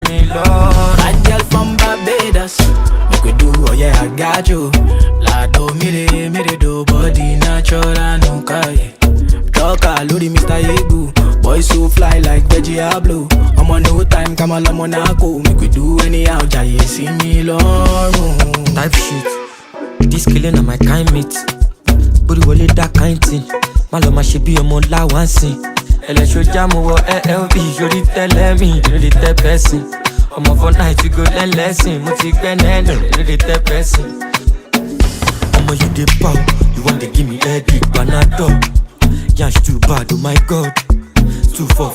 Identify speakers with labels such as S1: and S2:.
S1: me love.
S2: Bad girl from Barbados, make we do, oh yeah, I got you. Lado, mire, do, body natural, no kai. Talk lori Mr. Egu. Boy so fly like veggie blue. I'm on no time, come on, Monaco. Make we do anyhow, jaye see me long.
S1: Type shit, this killing on my kind mate. Booty wole that kind thing. Malo she be on la one sing. Elle show jam wo LLB, jodi tell me, you know the type person. I'm for night we go learn lesson. Muti gbenene, you know the type person. I'ma you the pow, you want to give me headache, Panadol. Yash too bad, oh my God. 2 4